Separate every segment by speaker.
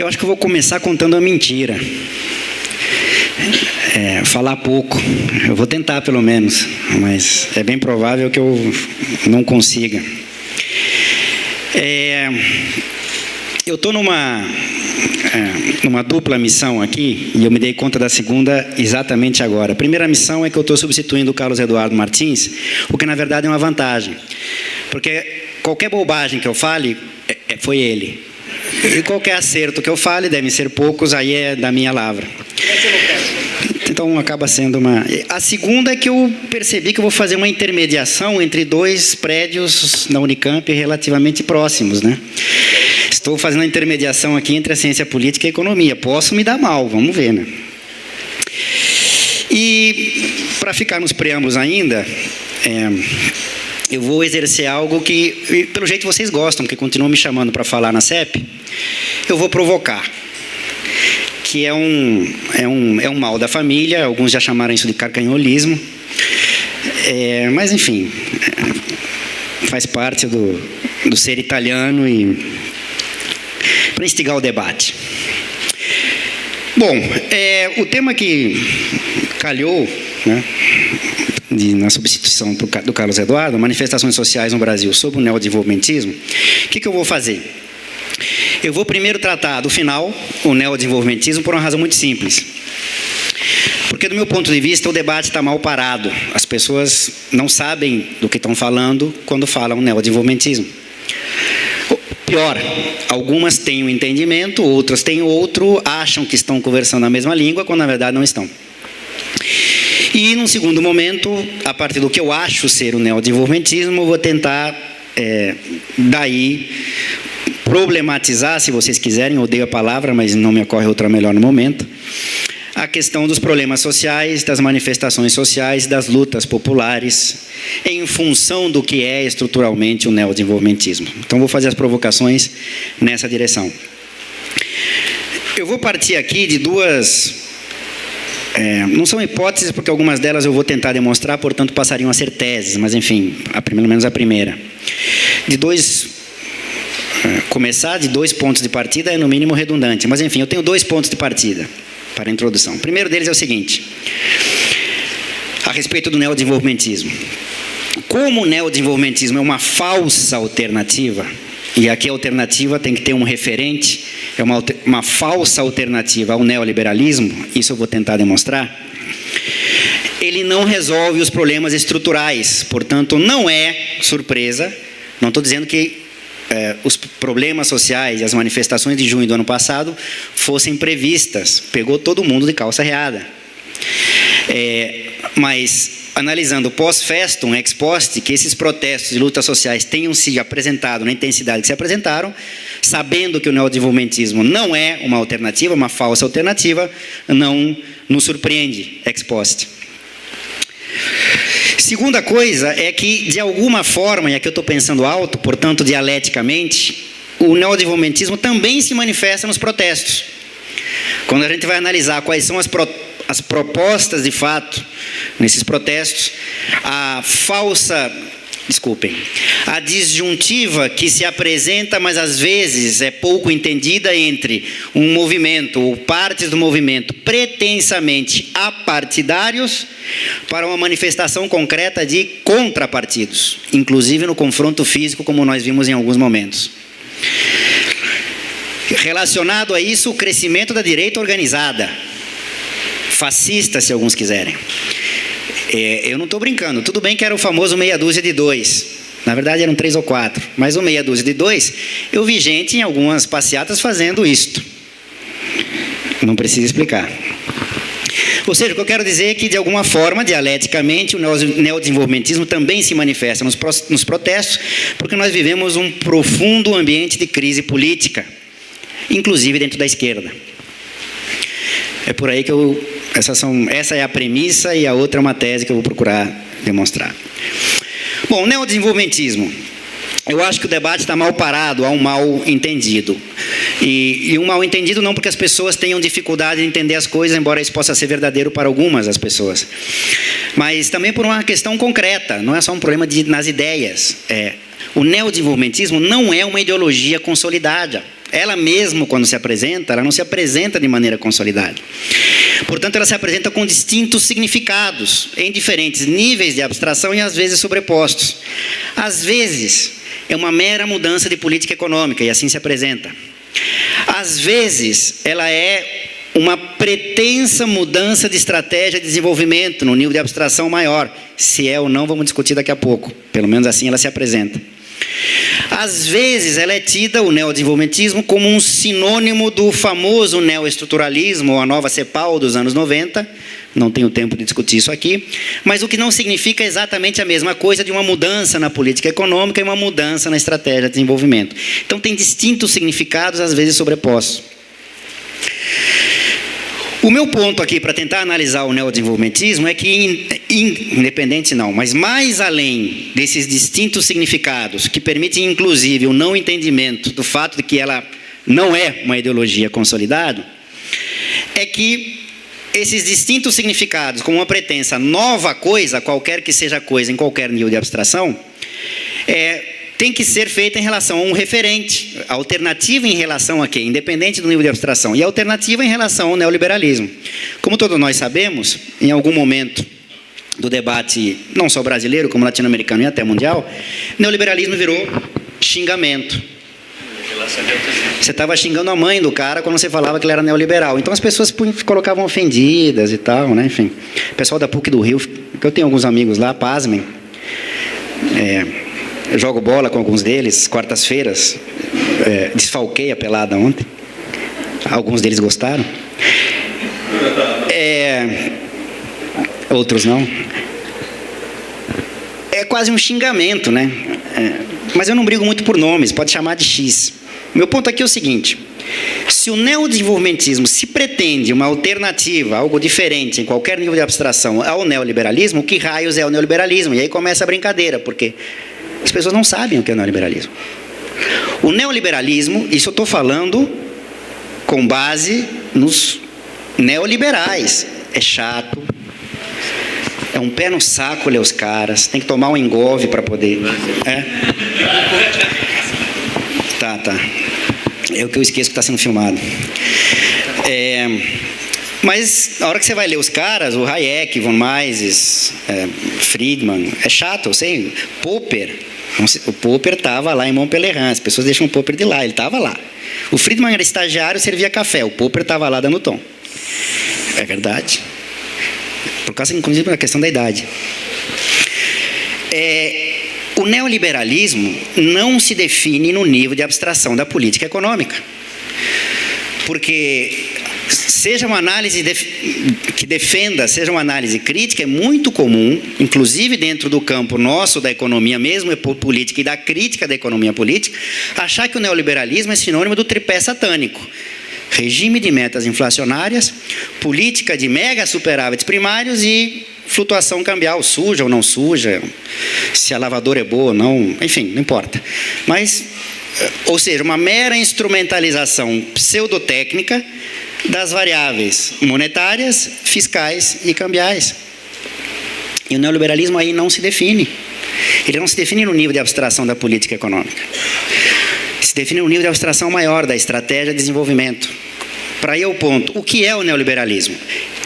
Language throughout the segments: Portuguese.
Speaker 1: Eu acho que eu vou começar contando uma mentira. Falar pouco. Eu vou tentar, pelo menos, mas é bem provável que eu não consiga. Eu estou numa dupla missão aqui, e eu me dei conta da segunda exatamente agora. A primeira missão é que eu estou substituindo o Carlos Eduardo Martins, o que na verdade é uma vantagem, porque qualquer bobagem que eu fale, foi ele. E qualquer acerto que eu fale, devem ser poucos, aí é da minha lavra. Então acaba sendo uma... A segunda é que eu percebi que eu vou fazer uma intermediação entre dois prédios da Unicamp relativamente próximos, né? Estou fazendo a intermediação aqui entre a ciência política e a economia. Posso me dar mal, vamos ver, né? E, para ficar nos preâmbulos ainda, eu vou exercer algo que, pelo jeito, vocês gostam, porque continuam me chamando para falar na CEP. Eu vou provocar, que é um mal da família. Alguns já chamaram isso de carcanholismo. Mas, enfim, faz parte do ser italiano e para instigar o debate. Bom, o tema que calhou, né, na substituição do Carlos Eduardo, manifestações sociais no Brasil sob o neodesenvolvimentismo. O que eu vou fazer? Eu vou primeiro tratar do final, o neodesenvolvimentismo, por uma razão muito simples. Porque, do meu ponto de vista, o debate está mal parado. As pessoas não sabem do que estão falando quando falam neodesenvolvimentismo. Pior, algumas têm um entendimento, outras têm outro, acham que estão conversando a mesma língua, quando na verdade não estão. E, num segundo momento, a partir do que eu acho ser o neodesenvolvimentismo, eu vou tentar, daí, problematizar, se vocês quiserem, eu odeio a palavra, mas não me ocorre outra melhor no momento, a questão dos problemas sociais, das manifestações sociais, das lutas populares, em função do que é estruturalmente o neodesenvolvimentismo. Então, vou fazer as provocações nessa direção. Eu vou partir aqui de duas... não são hipóteses, porque algumas delas eu vou tentar demonstrar, portanto, passariam a ser teses, mas, enfim, pelo menos a primeira. Começar de dois pontos de partida é, no mínimo, redundante, mas, enfim, eu tenho dois pontos de partida para a introdução. O primeiro deles é o seguinte, a respeito do neodesenvolvimentismo. Como o neodesenvolvimentismo é uma falsa alternativa, e aqui a alternativa tem que ter um referente, é uma falsa alternativa ao neoliberalismo, isso eu vou tentar demonstrar, ele não resolve os problemas estruturais, portanto, não é surpresa, não estou dizendo que os problemas sociais e as manifestações de junho do ano passado fossem previstas, pegou todo mundo de calça arreada. Mas, analisando pós-festum, ex post, que esses protestos e lutas sociais tenham se apresentado na intensidade que se apresentaram, sabendo que o neodesenvolvimentismo não é uma alternativa, uma falsa alternativa, não nos surpreende, ex post. Segunda coisa é que, de alguma forma, e aqui eu estou pensando alto, portanto, dialeticamente, o neodesenvolvimentismo também se manifesta nos protestos. Quando a gente vai analisar quais são as propostas, de fato, nesses protestos, a disjuntiva que se apresenta, mas às vezes é pouco entendida, entre um movimento ou partes do movimento pretensamente apartidários para uma manifestação concreta de contrapartidos, inclusive no confronto físico, como nós vimos em alguns momentos. Relacionado a isso, o crescimento da direita organizada, fascista, se alguns quiserem. Eu não estou brincando, tudo bem que era o famoso meia dúzia de dois, na verdade eram 3 ou 4, mas o meia dúzia de dois, eu vi gente em algumas passeatas fazendo isto, não preciso explicar. Ou seja, o que eu quero dizer é que, de alguma forma, dialeticamente, o neodesenvolvimentismo também se manifesta nos protestos, porque nós vivemos um profundo ambiente de crise política, inclusive dentro da esquerda. É por aí que essa é a premissa, e a outra é uma tese que eu vou procurar demonstrar. Bom, neodesenvolvimentismo. Eu acho que o debate está mal parado, há um mal entendido. E um mal entendido não porque as pessoas tenham dificuldade de entender as coisas, embora isso possa ser verdadeiro para algumas das pessoas. Mas também por uma questão concreta, não é só um problema nas ideias. O neodesenvolvimentismo não é uma ideologia consolidada. Ela mesma, quando se apresenta, ela não se apresenta de maneira consolidada. Portanto, ela se apresenta com distintos significados, em diferentes níveis de abstração e às vezes sobrepostos. Às vezes, é uma mera mudança de política econômica, e assim se apresenta. Às vezes, ela é uma pretensa mudança de estratégia de desenvolvimento no nível de abstração maior. Se é ou não, vamos discutir daqui a pouco. Pelo menos assim ela se apresenta. Às vezes, ela é tida, o neodesenvolvimentismo, como um sinônimo do famoso neoestruturalismo, ou a nova CEPAL dos anos 90. Não tenho tempo de discutir isso aqui. Mas o que não significa exatamente a mesma coisa de uma mudança na política econômica e uma mudança na estratégia de desenvolvimento. Então, tem distintos significados, às vezes sobrepostos. O meu ponto aqui para tentar analisar o neodesenvolvimentismo é que, independente não, mas mais além desses distintos significados, que permitem inclusive o não entendimento do fato de que ela não é uma ideologia consolidada, é que esses distintos significados, como uma pretensa nova coisa, qualquer que seja a coisa em qualquer nível de abstração, tem que ser feita em relação a um referente, a alternativa em relação a quê? Independente do nível de abstração. E a alternativa em relação ao neoliberalismo. Como todos nós sabemos, em algum momento do debate, não só brasileiro, como latino-americano e até mundial, neoliberalismo virou xingamento. Você estava xingando a mãe do cara quando você falava que ele era neoliberal. Então as pessoas colocavam ofendidas e tal, né? Enfim, o pessoal da PUC do Rio, que eu tenho alguns amigos lá, pasmem. Eu jogo bola com alguns deles, quartas-feiras, desfalquei a pelada ontem. Alguns deles gostaram. Outros não. É quase um xingamento, né? Mas eu não brigo muito por nomes, pode chamar de X. Meu ponto aqui é o seguinte: se o neodesenvolvimentismo se pretende uma alternativa, algo diferente em qualquer nível de abstração ao neoliberalismo, que raios é o neoliberalismo? E aí começa a brincadeira, porque as pessoas não sabem o que é o neoliberalismo. O neoliberalismo, isso eu estou falando com base nos neoliberais. É chato, é um pé no saco ler os caras, tem que tomar um engove para poder... Tá. É o que eu esqueço que está sendo filmado. Mas na hora que você vai ler os caras, o Hayek, von Mises, Friedman, é chato, eu sei. Popper, o Popper estava lá em Montpellier, as pessoas deixam o Popper de lá, ele estava lá. O Friedman era estagiário, servia café, o Popper estava lá dando tom. É verdade. Por causa, inclusive, da questão da idade. O neoliberalismo não se define no nível de abstração da política econômica. Porque seja uma análise que defenda, seja uma análise crítica, é muito comum, inclusive dentro do campo nosso da economia mesmo, política e da crítica da economia política, achar que o neoliberalismo é sinônimo do tripé satânico. Regime de metas inflacionárias, política de mega superávites primários e flutuação cambial, suja ou não suja, se a lavadora é boa ou não, enfim, não importa. Mas, ou seja, uma mera instrumentalização pseudotécnica das variáveis monetárias, fiscais e cambiais. E o neoliberalismo aí não se define. Ele não se define no nível de abstração da política econômica. Se define no nível de abstração maior da estratégia de desenvolvimento. Para aí é o ponto. O que é o neoliberalismo?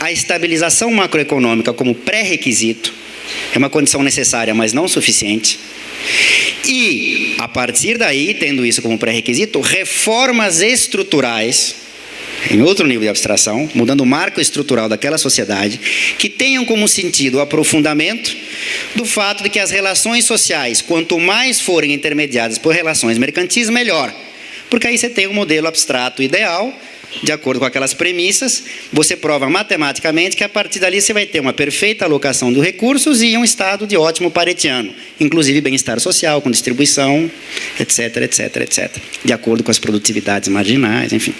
Speaker 1: A estabilização macroeconômica como pré-requisito é uma condição necessária, mas não suficiente. E, a partir daí, tendo isso como pré-requisito, reformas estruturais, em outro nível de abstração, mudando o marco estrutural daquela sociedade, que tenham como sentido o aprofundamento do fato de que as relações sociais, quanto mais forem intermediadas por relações mercantis, melhor. Porque aí você tem um modelo abstrato ideal, de acordo com aquelas premissas, você prova matematicamente que a partir dali você vai ter uma perfeita alocação dos recursos e um estado de ótimo paretiano, inclusive bem-estar social, com distribuição, etc, etc, etc, de acordo com as produtividades marginais, enfim.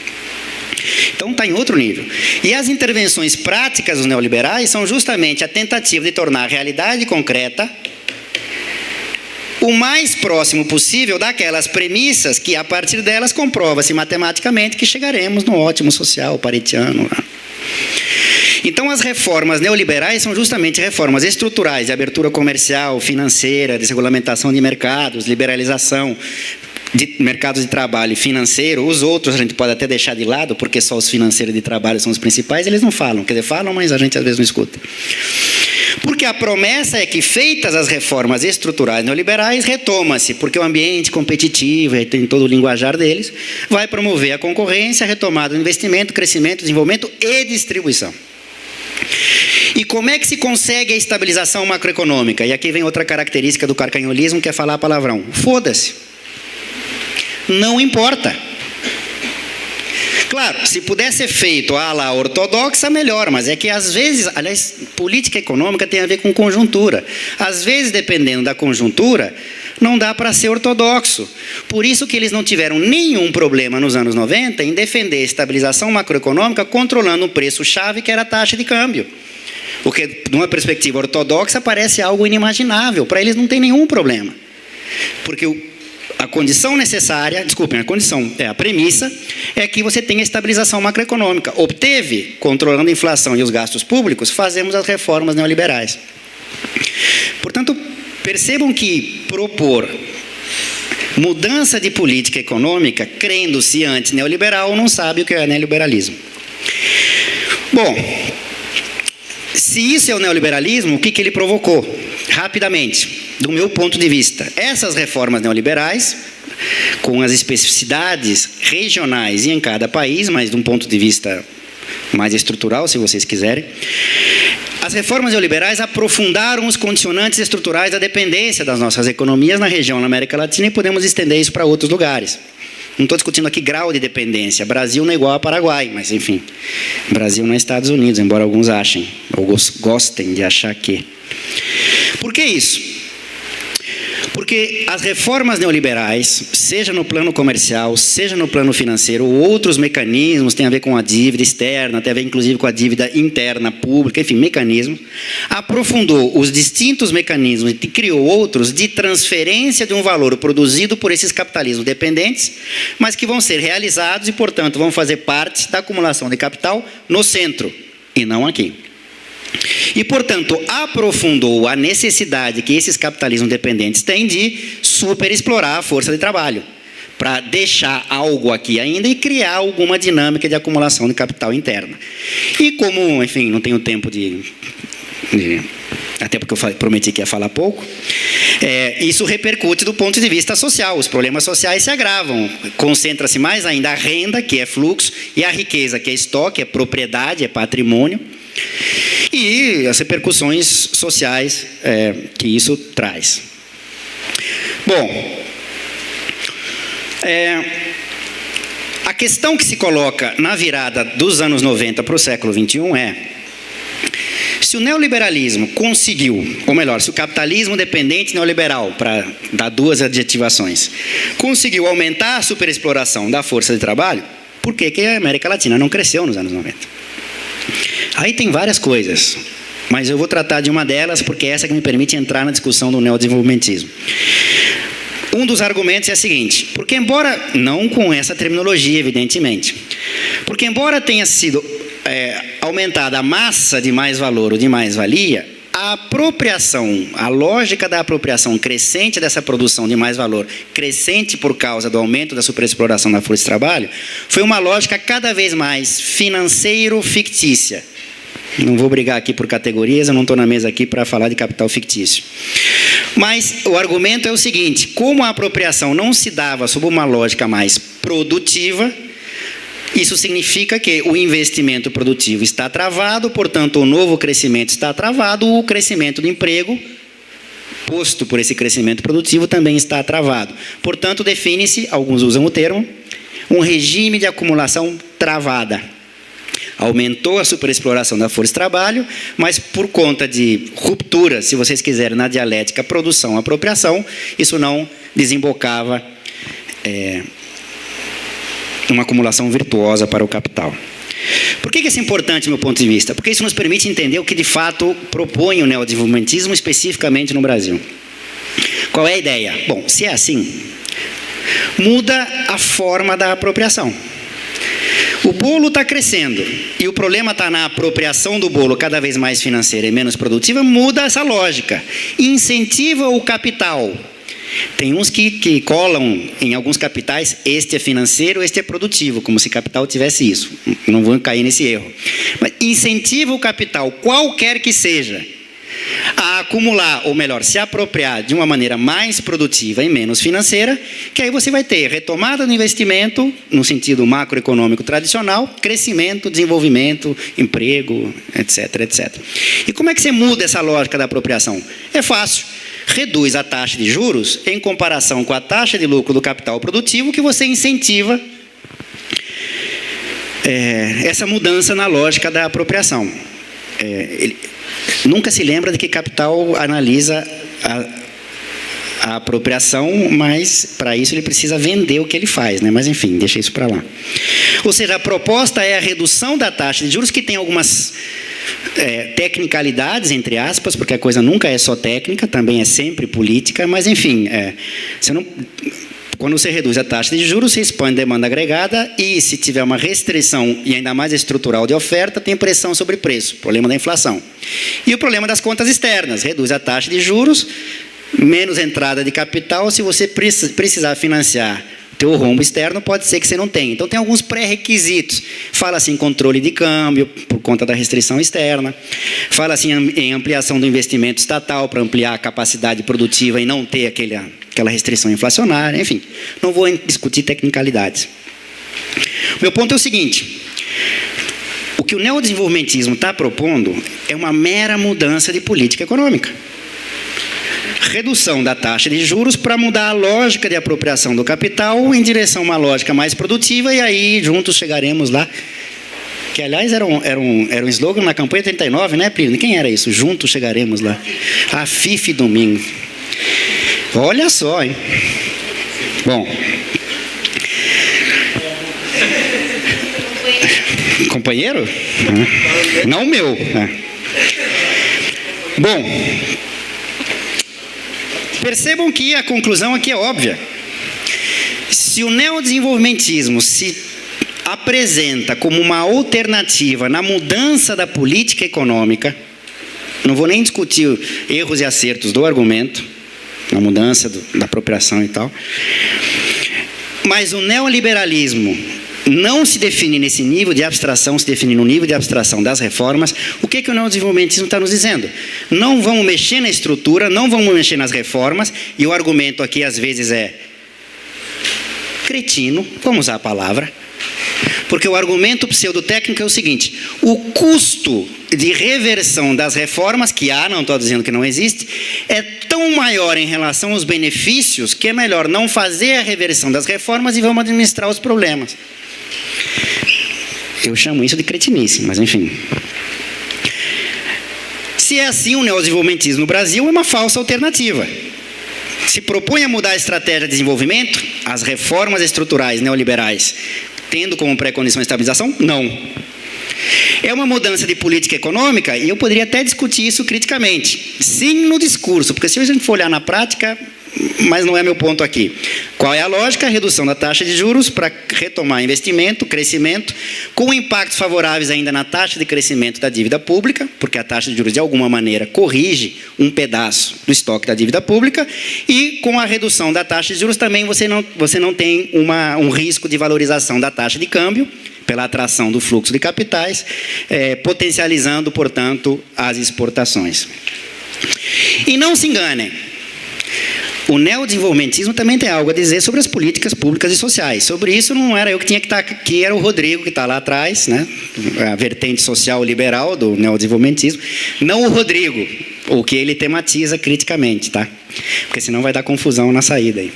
Speaker 1: Então está em outro nível. E as intervenções práticas dos neoliberais são justamente a tentativa de tornar a realidade concreta o mais próximo possível daquelas premissas que, a partir delas, comprova-se matematicamente que chegaremos no ótimo social paretiano. Então, as reformas neoliberais são justamente reformas estruturais de abertura comercial, financeira, desregulamentação de mercados, liberalização, de mercados de trabalho e financeiro, os outros a gente pode até deixar de lado, porque só os financeiros de trabalho são os principais, eles não falam. Quer dizer, falam, mas a gente às vezes não escuta. Porque a promessa é que, feitas as reformas estruturais neoliberais, retoma-se, porque o ambiente competitivo, tem todo o linguajar deles, vai promover a concorrência, a retomada do investimento, crescimento, desenvolvimento e distribuição. E como é que se consegue a estabilização macroeconômica? E aqui vem outra característica do carcanholismo, que é falar palavrão. Foda-se. Não importa. Claro, se puder ser feito à la ortodoxa, melhor, mas é que às vezes, aliás, política econômica tem a ver com conjuntura. Às vezes, dependendo da conjuntura, não dá para ser ortodoxo. Por isso que eles não tiveram nenhum problema nos anos 90 em defender a estabilização macroeconômica controlando o preço-chave, que era a taxa de câmbio. O que, numa perspectiva ortodoxa, parece algo inimaginável. Para eles não tem nenhum problema. Porque a condição necessária, a premissa é que você tenha estabilização macroeconômica. Obteve, controlando a inflação e os gastos públicos, fazemos as reformas neoliberais. Portanto, percebam que propor mudança de política econômica, crendo-se anti-neoliberal, não sabe o que é neoliberalismo. Bom, se isso é o neoliberalismo, o que ele provocou? Rapidamente, do meu ponto de vista, essas reformas neoliberais, com as especificidades regionais e em cada país, mas de um ponto de vista mais estrutural, se vocês quiserem, as reformas neoliberais aprofundaram os condicionantes estruturais da dependência das nossas economias na região, na América Latina, e podemos estender isso para outros lugares. Não estou discutindo aqui grau de dependência. Brasil não é igual a Paraguai, mas enfim. Brasil não é Estados Unidos, embora alguns achem, ou gostem de achar que. Por que isso? Porque as reformas neoliberais, seja no plano comercial, seja no plano financeiro, ou outros mecanismos, tem a ver com a dívida externa, tem a ver inclusive com a dívida interna pública, enfim, mecanismos, aprofundou os distintos mecanismos e criou outros de transferência de um valor produzido por esses capitalismos dependentes, mas que vão ser realizados e, portanto, vão fazer parte da acumulação de capital no centro, e não aqui. E, portanto, aprofundou a necessidade que esses capitalismos dependentes têm de superexplorar a força de trabalho, para deixar algo aqui ainda e criar alguma dinâmica de acumulação de capital interna. E como, enfim, não tenho tempo até porque eu prometi que ia falar pouco, isso repercute do ponto de vista social. Os problemas sociais se agravam, concentra-se mais ainda a renda, que é fluxo, e a riqueza, que é estoque, é propriedade, é patrimônio, e as repercussões sociais que isso traz. Bom, a questão que se coloca na virada dos anos 90 para o século XXI é: se o neoliberalismo conseguiu, ou melhor, se o capitalismo dependente neoliberal, para dar duas adjetivações, conseguiu aumentar a superexploração da força de trabalho, por que a América Latina não cresceu nos anos 90? Aí tem várias coisas, mas eu vou tratar de uma delas porque é essa que me permite entrar na discussão do neodesenvolvimentismo. Um dos argumentos é o seguinte: porque embora, não com essa terminologia evidentemente, porque embora tenha sido aumentada a massa de mais valor ou de mais-valia, a apropriação, a lógica da apropriação crescente dessa produção de mais valor, crescente por causa do aumento da superexploração da força de trabalho, foi uma lógica cada vez mais financeiro-fictícia. Não vou brigar aqui por categorias, eu não estou na mesa aqui para falar de capital fictício. Mas o argumento é o seguinte: como a apropriação não se dava sob uma lógica mais produtiva, isso significa que o investimento produtivo está travado, portanto, o novo crescimento está travado, o crescimento do emprego, posto por esse crescimento produtivo, também está travado. Portanto, define-se, alguns usam o termo, um regime de acumulação travada. Aumentou a superexploração da força de trabalho, mas por conta de ruptura, se vocês quiserem, na dialética produção-apropriação, isso não desembocava uma acumulação virtuosa para o capital. Por que isso é importante do meu ponto de vista? Porque isso nos permite entender o que de fato propõe o neodesenvolvimentismo especificamente no Brasil. Qual é a ideia? Bom, se é assim, muda a forma da apropriação. O bolo está crescendo e o problema está na apropriação do bolo cada vez mais financeira e menos produtiva, muda essa lógica. Incentiva o capital Tem uns que colam em alguns capitais, este é financeiro, este é produtivo, como se capital tivesse isso. Não vão cair nesse erro. Mas incentiva o capital, qualquer que seja, a acumular, ou melhor, se apropriar de uma maneira mais produtiva e menos financeira, que aí você vai ter retomada do investimento, no sentido macroeconômico tradicional, crescimento, desenvolvimento, emprego, etc, etc. E como é que você muda essa lógica da apropriação? É fácil. Reduz a taxa de juros em comparação com a taxa de lucro do capital produtivo, que você incentiva essa mudança na lógica da apropriação. Ele nunca se lembra de que capital analisa a apropriação, mas para isso ele precisa vender o que ele faz, né? Mas enfim, deixa isso para lá. Ou seja, a proposta é a redução da taxa de juros, que tem algumas tecnicalidades, entre aspas, porque a coisa nunca é só técnica, também é sempre política, mas enfim, quando você reduz a taxa de juros, você expõe demanda agregada e, se tiver uma restrição, e ainda mais estrutural de oferta, tem pressão sobre preço, problema da inflação. E o problema das contas externas, reduz a taxa de juros, menos entrada de capital, se você precisar financiar teu rombo externo, pode ser que você não tenha. Então, tem alguns pré-requisitos. Fala assim, controle de câmbio, por conta da restrição externa. Fala assim, em ampliação do investimento estatal, para ampliar a capacidade produtiva e não ter aquela restrição inflacionária. Enfim, não vou discutir tecnicalidades. O meu ponto é o seguinte: o que o neodesenvolvimentismo está propondo é uma mera mudança de política econômica. Redução da taxa de juros para mudar a lógica de apropriação do capital em direção a uma lógica mais produtiva, e aí juntos chegaremos lá. Que, aliás, era um slogan na campanha 39, né, Plínio? Quem era isso? Juntos chegaremos lá. A Fife Domingo. Olha só, hein? Bom. Companheiro? Não o meu. Bom, percebam que a conclusão aqui é óbvia. Se o neodesenvolvimentismo se apresenta como uma alternativa na mudança da política econômica, não vou nem discutir erros e acertos do argumento, na mudança da apropriação e tal, mas o neoliberalismo não se define nesse nível de abstração, se define no nível de abstração das reformas. O que o neodesenvolvimentismo está nos dizendo? Não vamos mexer na estrutura, não vamos mexer nas reformas, e o argumento aqui às vezes é cretino, vamos usar a palavra, porque o argumento pseudotécnico é o seguinte: o custo de reversão das reformas, que há, não estou dizendo que não existe, é tão maior em relação aos benefícios que é melhor não fazer a reversão das reformas e vamos administrar os problemas. Eu chamo isso de cretinice, mas enfim. Se é assim, o neodesenvolvimentismo no Brasil é uma falsa alternativa. Se propõe a mudar a estratégia de desenvolvimento, as reformas estruturais neoliberais, tendo como pré-condição a estabilização? Não. É uma mudança de política econômica, e eu poderia até discutir isso criticamente. Sim, no discurso, porque se a gente for olhar na prática, mas não é meu ponto aqui. Qual é a lógica? A redução da taxa de juros para retomar investimento, crescimento, com impactos favoráveis ainda na taxa de crescimento da dívida pública, porque a taxa de juros, de alguma maneira, corrige um pedaço do estoque da dívida pública, e com a redução da taxa de juros também você não tem um risco de valorização da taxa de câmbio, pela atração do fluxo de capitais, potencializando, portanto, as exportações. E não se enganem, o neodesenvolvimentismo também tem algo a dizer sobre as políticas públicas e sociais. Sobre isso não era eu que tinha que estar aqui, era o Rodrigo que está lá atrás, né? A vertente social liberal do neodesenvolvimentismo. Não o Rodrigo, o que ele tematiza criticamente, tá? Porque senão vai dar confusão na saída aí.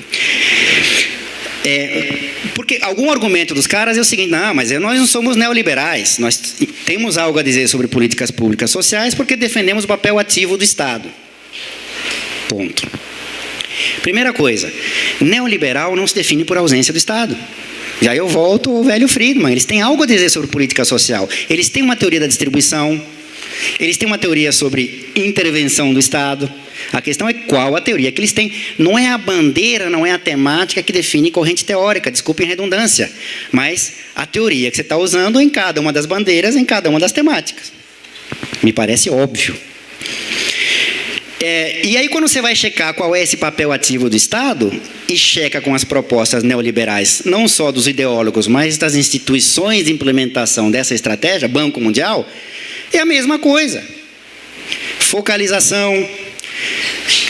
Speaker 1: Porque algum argumento dos caras é o seguinte: não, mas nós não somos neoliberais, nós temos algo a dizer sobre políticas públicas sociais porque defendemos o papel ativo do Estado. Ponto. Primeira coisa, neoliberal não se define por ausência do Estado. Já eu volto ao velho Friedman, eles têm algo a dizer sobre política social, eles têm uma teoria da distribuição, eles têm uma teoria sobre intervenção do Estado. A questão é qual a teoria que eles têm. Não é a bandeira, não é a temática que define corrente teórica, desculpem a redundância, mas a teoria que você está usando em cada uma das bandeiras, em cada uma das temáticas. Me parece óbvio. E aí, quando você vai checar qual é esse papel ativo do Estado, e checa com as propostas neoliberais, não só dos ideólogos, mas das instituições de implementação dessa estratégia, Banco Mundial, é a mesma coisa. Focalização,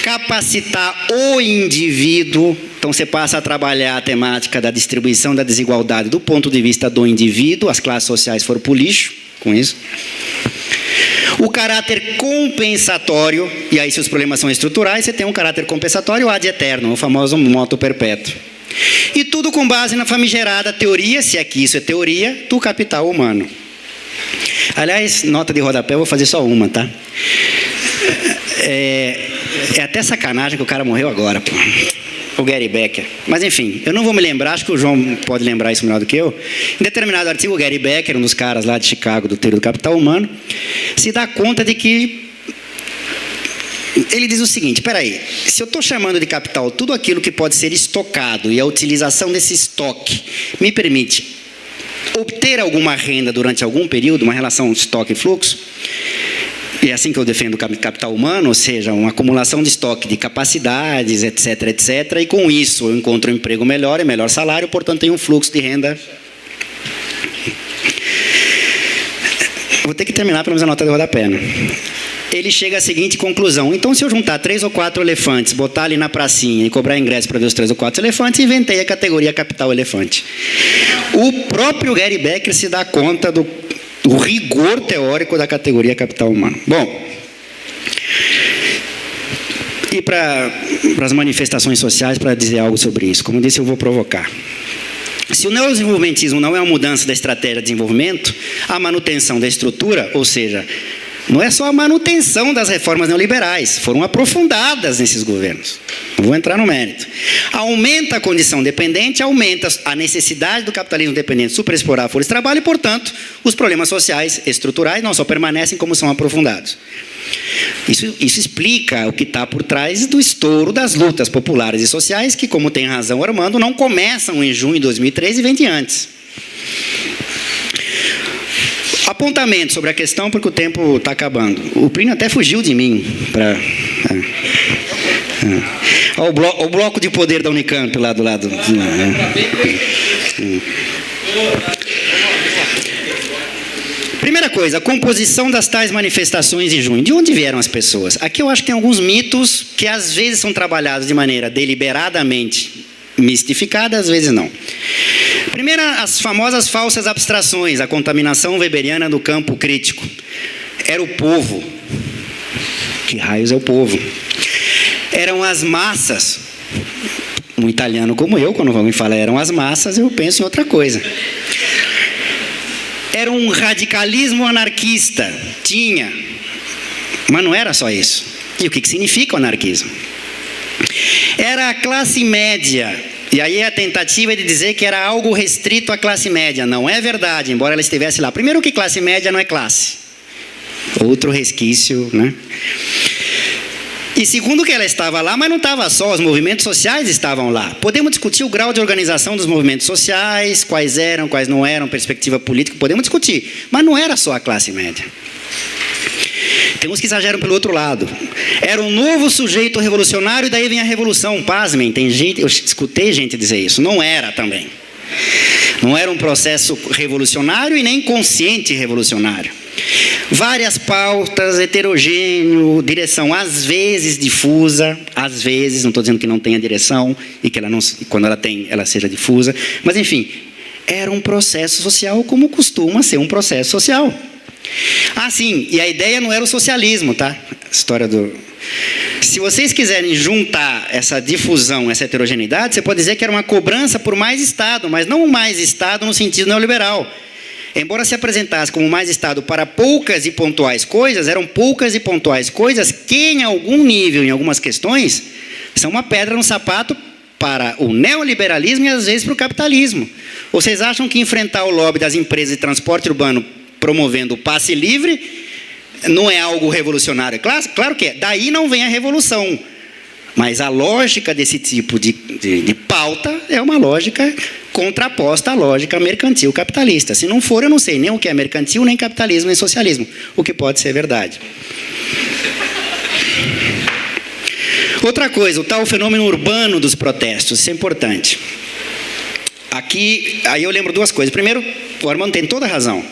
Speaker 1: capacitar o indivíduo. Então, você passa a trabalhar a temática da distribuição da desigualdade do ponto de vista do indivíduo, as classes sociais foram para o lixo com isso. O caráter compensatório, e aí se os problemas são estruturais, você tem um caráter compensatório ad eterno, o famoso moto perpétuo. E tudo com base na famigerada teoria, se é que isso é teoria, do capital humano. Aliás, nota de rodapé, eu vou fazer só uma, tá? É até sacanagem que o cara morreu agora, pô. O Gary Becker. Mas enfim, eu não vou me lembrar, acho que o João pode lembrar isso melhor do que eu. Em determinado artigo, o Gary Becker, um dos caras lá de Chicago, do Teoria do Capital Humano, se dá conta de que ele diz o seguinte: espera aí, se eu estou chamando de capital tudo aquilo que pode ser estocado e a utilização desse estoque me permite obter alguma renda durante algum período, uma relação estoque e fluxo, e é assim que eu defendo o capital humano, ou seja, uma acumulação de estoque de capacidades, etc, etc, e com isso eu encontro um emprego melhor e melhor salário, portanto tenho um fluxo de renda. Vou ter que terminar pelo menos a nota de rodapé, né? Ele chega à seguinte conclusão: então, se eu juntar 3 ou 4 elefantes, botar ali na pracinha e cobrar ingresso para ver os 3 ou 4 elefantes, inventei a categoria capital elefante. O próprio Gary Becker se dá conta do rigor teórico da categoria capital humano. Bom, e para as manifestações sociais, para dizer algo sobre isso, como eu disse, eu vou provocar. Se o neodesenvolvimentismo não é uma mudança da estratégia de desenvolvimento, a manutenção da estrutura, ou seja, não é só a manutenção das reformas neoliberais, foram aprofundadas nesses governos. Não vou entrar no mérito. Aumenta a condição dependente, aumenta a necessidade do capitalismo dependente superexplorar a força de trabalho e, portanto, os problemas sociais estruturais não só permanecem, como são aprofundados. Isso explica o que está por trás do estouro das lutas populares e sociais, que, como tem razão o Armando, não começam em junho de 2013 e vem de antes. Apontamento sobre a questão, porque o tempo está acabando. O Plínio até fugiu de mim. Olha o bloco de poder da Unicamp lá do lado. Primeira coisa, a composição das tais manifestações de junho. De onde vieram as pessoas? Aqui eu acho que tem alguns mitos que às vezes são trabalhados de maneira deliberadamente mistificada, às vezes não. Primeiro, as famosas falsas abstrações, a contaminação weberiana do campo crítico. Era o povo. Que raios é o povo? Eram as massas. Um italiano como eu, quando alguém fala eram as massas, eu penso em outra coisa. Era um radicalismo anarquista. Tinha. Mas não era só isso. E o que significa o anarquismo? Era a classe média. E aí a tentativa de dizer que era algo restrito à classe média. Não é verdade, embora ela estivesse lá. Primeiro que classe média não é classe. Outro resquício, né? E segundo que ela estava lá, mas não estava só, os movimentos sociais estavam lá. Podemos discutir o grau de organização dos movimentos sociais, quais eram, quais não eram, perspectiva política, podemos discutir. Mas não era só a classe média. Tem uns que exageram pelo outro lado. Era um novo sujeito revolucionário e daí vem a revolução. Pasmem, tem gente, eu escutei gente dizer isso. Não era também. Não era um processo revolucionário e nem consciente revolucionário. Várias pautas, heterogêneo, direção às vezes difusa, às vezes, não estou dizendo que não tenha direção e que ela não, quando ela tem, ela seja difusa. Mas enfim, era um processo social como costuma ser um processo social. Ah, sim, e a ideia não era o socialismo, tá? História do... Se vocês quiserem juntar essa difusão, essa heterogeneidade, você pode dizer que era uma cobrança por mais Estado, mas não mais Estado no sentido neoliberal. Embora se apresentasse como mais Estado para poucas e pontuais coisas, eram poucas e pontuais coisas que, em algum nível, em algumas questões, são uma pedra no sapato para o neoliberalismo e, às vezes, para o capitalismo. Vocês acham que enfrentar o lobby das empresas de transporte urbano promovendo o passe livre não é algo revolucionário? Claro que é. Daí não vem a revolução. Mas a lógica desse tipo de pauta é uma lógica contraposta à lógica mercantil capitalista. Se não for, eu não sei nem o que é mercantil, nem capitalismo, nem socialismo. O que pode ser verdade. Outra coisa, o tal fenômeno urbano dos protestos, isso é importante. Aqui, aí eu lembro duas coisas. Primeiro, o Armando tem toda a razão.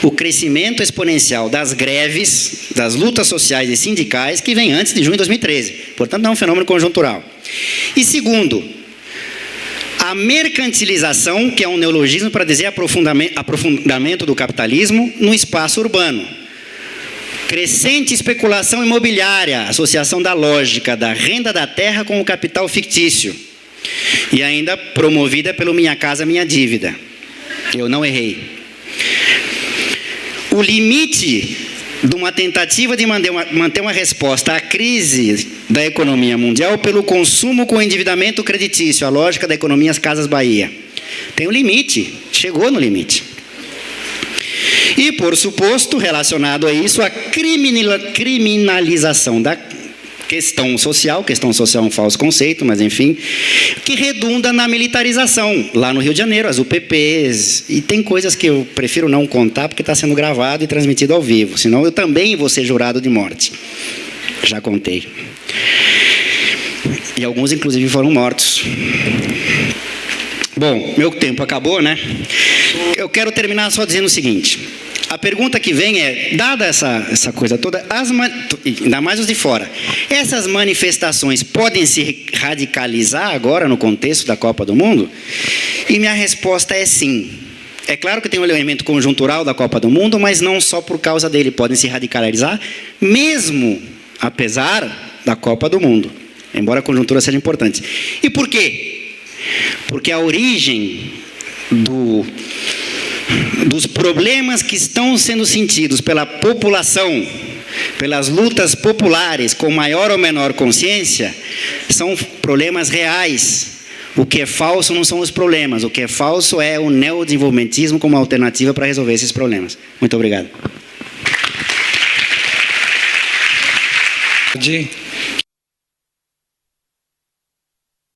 Speaker 1: O crescimento exponencial das greves, das lutas sociais e sindicais, que vem antes de junho de 2013. Portanto, não é um fenômeno conjuntural. E segundo, a mercantilização, que é um neologismo para dizer aprofundamento do capitalismo no espaço urbano. Crescente especulação imobiliária, associação da lógica da renda da terra com o capital fictício. E ainda promovida pelo Minha Casa Minha Dívida. Eu não errei. O limite de uma tentativa de manter uma resposta à crise da economia mundial pelo consumo com endividamento creditício, a lógica da economia As Casas Bahia. Tem um limite, chegou no limite. E, por suposto, relacionado a isso, a criminalização da questão social é um falso conceito, mas enfim, que redunda na militarização. Lá no Rio de Janeiro, as UPPs, e tem coisas que eu prefiro não contar porque está sendo gravado e transmitido ao vivo, senão eu também vou ser jurado de morte. Já contei. E alguns, inclusive, foram mortos. Bom, meu tempo acabou, né? Eu quero terminar só dizendo o seguinte. A pergunta que vem é, dada essa coisa toda, ainda mais os de fora, essas manifestações podem se radicalizar agora no contexto da Copa do Mundo? E minha resposta é sim. É claro que tem um elemento conjuntural da Copa do Mundo, mas não só por causa dele. Podem se radicalizar, mesmo apesar da Copa do Mundo. Embora a conjuntura seja importante. E por quê? Porque a origem dos problemas que estão sendo sentidos pela população, pelas lutas populares com maior ou menor consciência, são problemas reais. O que é falso não são os problemas, o que é falso é o neodesenvolvimentismo como alternativa para resolver esses problemas. Muito obrigado.